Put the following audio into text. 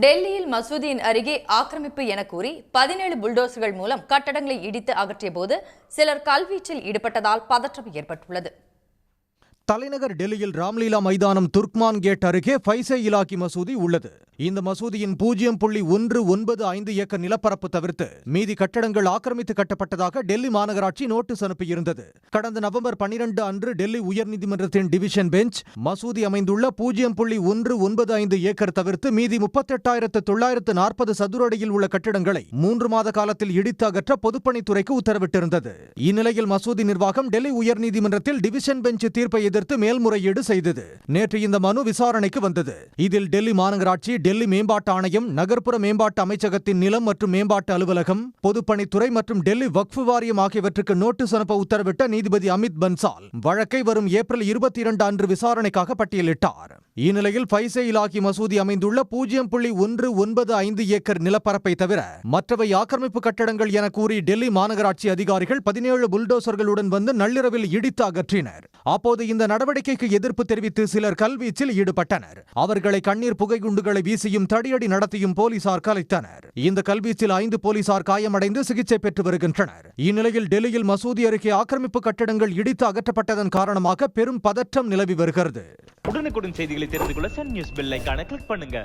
டெல்லியில் மசூதியின் அருகே ஆக்கிரமிப்பு என கூறி 17 புல்டோசர்கள் மூலம் கட்டடங்களை இடித்து அகற்றிய போது சிலர் கல்வீச்சில் ஈடுபட்டதால் பதற்றம் ஏற்பட்டுள்ளது. தலைநகர் டெல்லியில் ராம்லீலா மைதானம் துர்க்மான் கேட் அருகே ஃபைசே இலாக்கி மசூதி உள்ளது. இந்த மசூதியின் 0.195 ஏக்கர் நிலப்பரப்பு தவிர்த்து மீதி கட்டடங்கள் ஆக்கிரமித்து கட்டப்பட்டதாக டெல்லி மாநகராட்சி நோட்டீஸ் அனுப்பியிருந்தது. கடந்த நவம்பர் 12 அன்று டெல்லி உயர்நீதிமன்றத்தின் டிவிஷன் பெஞ்ச் மசூதி அமைந்துள்ள 0.195 ஏக்கர் தவிர்த்து மீதி 38,940 சதுர அடியில் உள்ள கட்டடங்களை 3 மாத காலத்தில் இடித்து அகற்ற பொதுப்பணித்துறைக்கு உத்தரவிட்டிருந்தது. இந்நிலையில் மசூதி நிர்வாகம் டெல்லி உயர்நீதிமன்றத்தில் டிவிஷன் பெஞ்ச் தீர்ப்பை எதிர்த்து மேல்முறையீடு செய்தது. நேற்று இந்த மனு விசாரணைக்கு வந்தது. இதில் டெல்லி மாநகராட்சி, டெல்லி மேம்பாட்டு ஆணையம், நகர்ப்புற மேம்பாட்டு அமைச்சகத்தின் நிலம் மற்றும் மேம்பாட்டு அலுவலகம், பொதுப்பணித்துறை மற்றும் டெல்லி வக்ஃப் வாரியம் ஆகியவற்றுக்கு நோட்டீஸ் அனுப்ப உத்தரவிட்ட நீதிபதி அமித் பன்சால் வழக்கை வரும் ஏப்ரல் 22 அன்று விசாரணைக்காக பட்டியலிட்டார். இந்நிலையில் ஃபைசே இலாக்கி மசூதி அமைந்துள்ள 0.195 ஏக்கர் நிலப்பரப்பை தவிர மற்றவை ஆக்கிரமிப்பு கட்டடங்கள் என கூறி டெல்லி மாநகராட்சி அதிகாரிகள் 17 புல்டோசர்களுடன் வந்து நள்ளிரவில் இடித்து அகற்றினர். அப்போது இந்த நடவடிக்கைக்கு எதிர்ப்பு தெரிவித்து சிலர் கல்வீச்சில் ஈடுபட்டனர். அவர்களை கண்ணீர் புகைக்குண்டுகளை வீசியும் தடியடி நடத்தியும் போலீசார் கலைத்தனர். இந்த கல்வீச்சில் 5 போலீசார் காயமடைந்து சிகிச்சை பெற்று வருகின்றனர். இந்நிலையில் டெல்லியில் மசூதி அருகே ஆக்கிரமிப்பு கட்டடங்கள் இடித்து அகற்றப்பட்டதன் காரணமாக பெரும் பதற்றம் நிலவி வருகிறது. உடனுக்குடன் செய்திகளை தெரிந்து கொள்ள சன் நியூஸ் பெல் ஐகானை கிளிக் பண்ணுங்க.